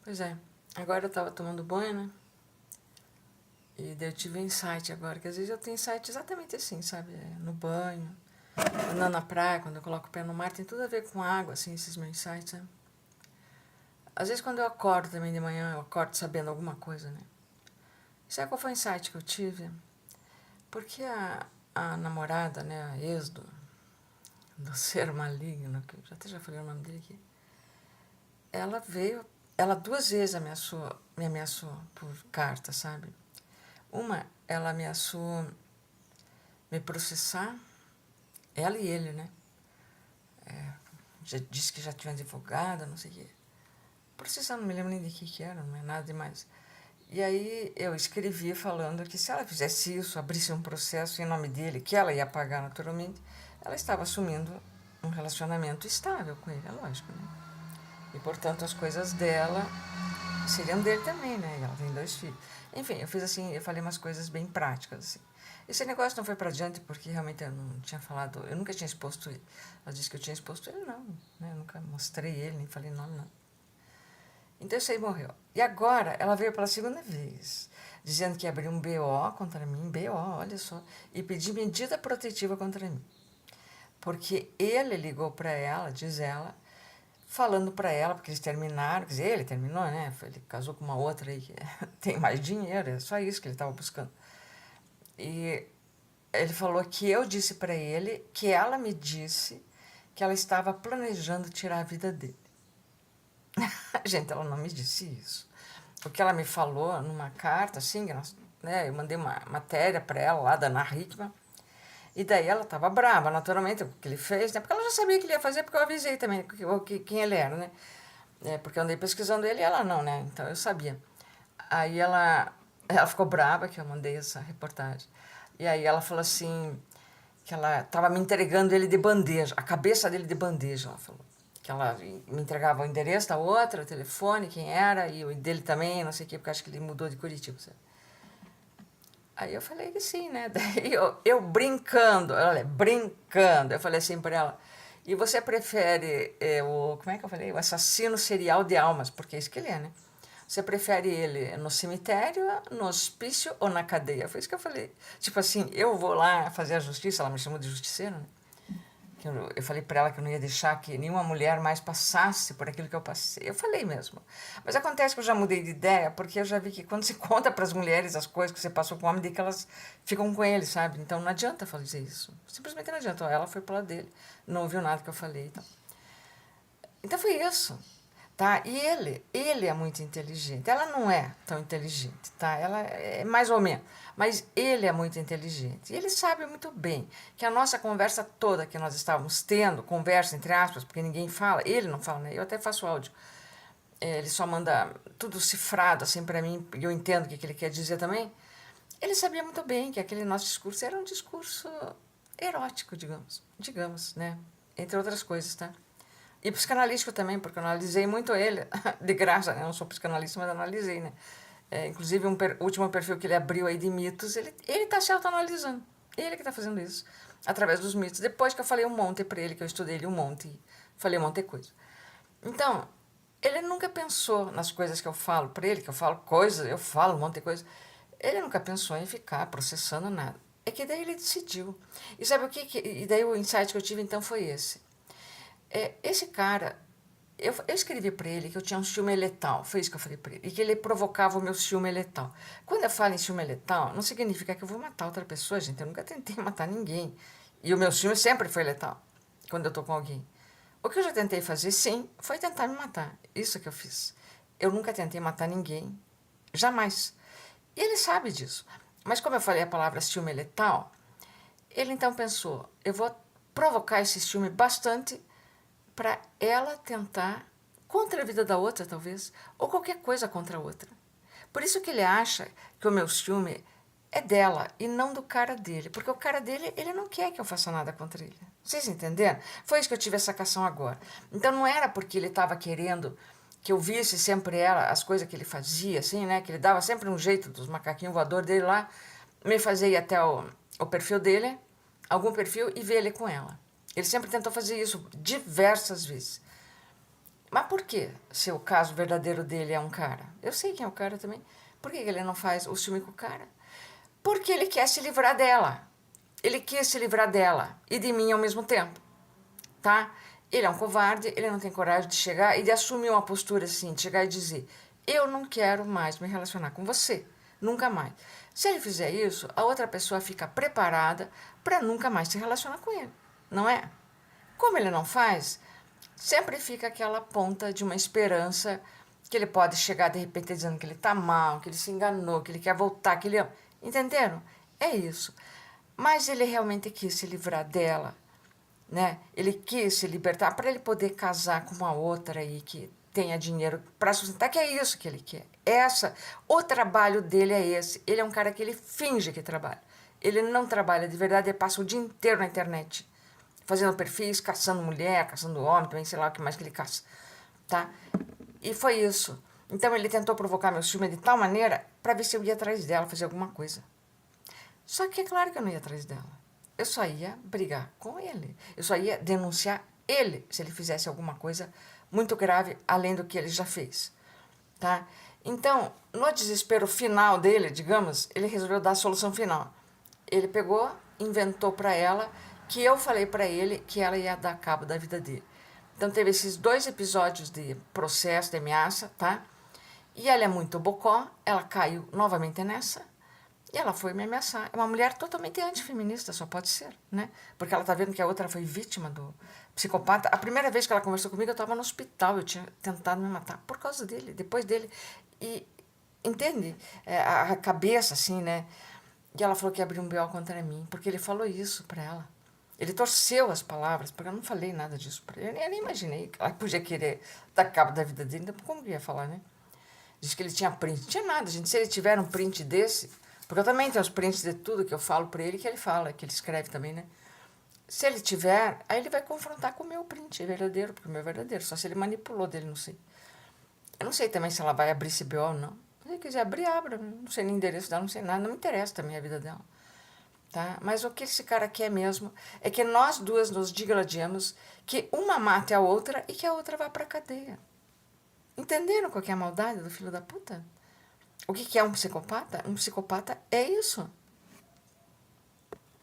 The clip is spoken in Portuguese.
Pois é, agora eu tava tomando banho, né? E daí eu tive um insight agora, que às vezes eu tenho insight exatamente assim, sabe? No banho, andando na praia, quando eu coloco o pé no mar, tem tudo a ver com água, assim, esses meus insights, né? Às vezes quando eu acordo também de manhã, eu acordo sabendo alguma coisa, né? Sabe qual foi o insight que eu tive? Porque a namorada, né, a ex do ser maligno, que eu até já falei o nome dele aqui, ela veio, ela duas vezes me ameaçou por carta, sabe? Uma, ela ameaçou me processar, ela e ele, né? Já disse que já tinha advogado, não sei o quê. Processar, não me lembro nem de que era, não é nada demais. E aí eu escrevi falando que se ela fizesse isso, abrisse um processo em nome dele, que ela ia pagar naturalmente, ela estava assumindo um relacionamento estável com ele, é lógico, né? E portanto as coisas dela seriam dele também, né? E ela tem 2 filhos. Enfim, eu fiz assim, eu falei umas coisas bem práticas, assim. Esse negócio não foi para adiante porque realmente eu não tinha falado, eu nunca tinha exposto ele. Ela disse que eu tinha exposto ele, não, né? Eu nunca mostrei ele, nem falei nome, não. Então isso aí morreu. E agora ela veio pela segunda vez, dizendo que ia abrir um BO contra mim, BO, olha só, e pedir medida protetiva contra mim. Porque ele ligou para ela, diz ela, falando para ela, porque eles terminaram, quer dizer, ele terminou, né? Ele casou com uma outra aí que tem mais dinheiro, é só isso que ele estava buscando. E ele falou que eu disse para ele que ela me disse que ela estava planejando tirar a vida dele. Gente, ela não me disse isso. O que ela me falou numa carta, assim, né, eu mandei uma matéria para ela lá da Ana Hickman, e daí ela estava brava, naturalmente, com o que ele fez, né? Porque ela já sabia que ele ia fazer, porque eu avisei também quem ele era, né? Porque eu andei pesquisando ele e ela não, né? Então eu sabia. Aí ela ficou brava que eu mandei essa reportagem. E aí ela falou assim, que ela estava me entregando ele de bandeja, a cabeça dele de bandeja, ela falou. Que ela me entregava o endereço da outra, o telefone, quem era, e o dele também, não sei o quê, porque acho que ele mudou de Curitiba, sabe? Aí eu falei que sim, né? Daí eu brincando, olha, brincando, eu falei assim para ela, e você prefere como é que eu falei? O assassino serial de almas, porque é isso que ele é, né? Você prefere ele no cemitério, no hospício ou na cadeia? Foi isso que eu falei. Tipo assim, eu vou lá fazer a justiça, ela me chamou de justiceira, né? Que eu falei para ela que eu não ia deixar que nenhuma mulher mais passasse por aquilo que eu passei. Eu falei mesmo. Mas acontece que eu já mudei de ideia, porque eu já vi que quando se conta para as mulheres as coisas que você passou com o homem, de que elas ficam com ele, sabe? Então não adianta fazer isso. Simplesmente não adianta. Ela foi para lado dele, não ouviu nada que eu falei. Então foi isso. Tá? E ele é muito inteligente. Ela não é tão inteligente, tá? Ela é mais ou menos. Mas ele é muito inteligente. E ele sabe muito bem que a nossa conversa toda que nós estávamos tendo, conversa entre aspas, porque ninguém fala, ele não fala, né? Eu até faço áudio. Ele só manda tudo cifrado assim para mim, e eu entendo o que ele quer dizer também. Ele sabia muito bem que aquele nosso discurso era um discurso erótico, digamos, né? Entre outras coisas, tá? E psicanalítico também, porque eu analisei muito ele, de graça, né? Eu não sou psicanalista, mas analisei, né? Inclusive, o último perfil que ele abriu aí de mitos, ele está se autoanalisando. Ele que está fazendo isso, através dos mitos. Depois que eu falei um monte para ele, que eu estudei ele um monte, falei um monte de coisa. Então, ele nunca pensou nas coisas que eu falo para ele, que eu falo coisas, eu falo um monte de coisa. Ele nunca pensou em ficar processando nada. É que daí ele decidiu. E sabe o que? E daí o insight que eu tive então foi esse. Esse cara, eu escrevi para ele que eu tinha um ciúme letal, foi isso que eu falei para ele, e que ele provocava o meu ciúme letal. Quando eu falo em ciúme letal, não significa que eu vou matar outra pessoa, gente, eu nunca tentei matar ninguém. E o meu ciúme sempre foi letal, quando eu tô com alguém. O que eu já tentei fazer, sim, foi tentar me matar. Isso que eu fiz. Eu nunca tentei matar ninguém, jamais. E ele sabe disso. Mas como eu falei a palavra ciúme letal, ele então pensou, eu vou provocar esse ciúme bastante para ela tentar contra a vida da outra, talvez, ou qualquer coisa contra a outra. Por isso que ele acha que o meu ciúme é dela e não do cara dele, porque o cara dele, ele não quer que eu faça nada contra ele. Vocês entenderam? Foi isso que eu tive essa sacação agora. Então não era porque ele estava querendo que eu visse sempre ela, as coisas que ele fazia, assim, né? Que ele dava sempre um jeito dos macaquinhos voadores dele lá, me fazia ir até o perfil dele, algum perfil, e ver ele com ela. Ele sempre tentou fazer isso diversas vezes. Mas por quê? Se o caso verdadeiro dele é um cara. Eu sei quem é o cara também. Por que ele não faz o ciúme com o cara? Porque ele quer se livrar dela. Ele quer se livrar dela e de mim ao mesmo tempo, tá? Ele é um covarde, ele não tem coragem de chegar e de assumir uma postura assim, de chegar e dizer: eu não quero mais me relacionar com você, nunca mais. Se ele fizer isso, a outra pessoa fica preparada para nunca mais se relacionar com ele, não é? Como ele não faz, sempre fica aquela ponta de uma esperança que ele pode chegar de repente dizendo que ele tá mal, que ele se enganou, que ele quer voltar, que ele ama. Entenderam? É isso. Mas ele realmente quis se livrar dela, né? Ele quis se libertar para ele poder casar com uma outra aí que tenha dinheiro para sustentar, que é isso que ele quer. O trabalho dele é esse. Ele é um cara que ele finge que trabalha. Ele não trabalha de verdade, ele passa o dia inteiro na internet, fazendo perfis, caçando mulher, caçando homem, também sei lá o que mais que ele caça, tá? E foi isso. Então ele tentou provocar meu ciúme de tal maneira para ver se eu ia atrás dela, fazer alguma coisa. Só que é claro que eu não ia atrás dela. Eu só ia brigar com ele. Eu só ia denunciar ele se ele fizesse alguma coisa muito grave além do que ele já fez, tá? Então, no desespero final dele, digamos, ele resolveu dar a solução final. Ele pegou, inventou para ela que eu falei para ele que ela ia dar cabo da vida dele. Então teve esses 2 episódios de processo, de ameaça, tá? E ela é muito bocó, ela caiu novamente nessa. E ela foi me ameaçar. É uma mulher totalmente antifeminista, só pode ser, né? Porque ela tá vendo que a outra foi vítima do psicopata. A primeira vez que ela conversou comigo, eu estava no hospital, eu tinha tentado me matar por causa dele, depois dele. E, entende? A cabeça, assim, né? E ela falou que ia abrir um BO contra mim, porque ele falou isso para ela. Ele torceu as palavras, porque eu não falei nada disso para ele. Eu nem imaginei que ela podia querer dar cabo da vida dele. Então, como que ia falar, né? Diz que ele tinha print. Não tinha nada, gente. Se ele tiver um print desse... Porque eu também tenho os prints de tudo que eu falo para ele, que ele fala, que ele escreve também, né? Se ele tiver, aí ele vai confrontar com o meu print verdadeiro, porque o meu é verdadeiro. Só se ele manipulou dele, não sei. Eu não sei também se ela vai abrir esse BO ou não. Se ele quiser abrir, abra. Não sei nem o endereço dela, não sei nada. Não me interessa também a vida dela. Tá? Mas o que esse cara quer mesmo é que nós duas nos digladiemos, que uma mate a outra e que a outra vá pra cadeia. Entenderam qual que é a maldade do filho da puta? O que é um psicopata? Um psicopata é isso.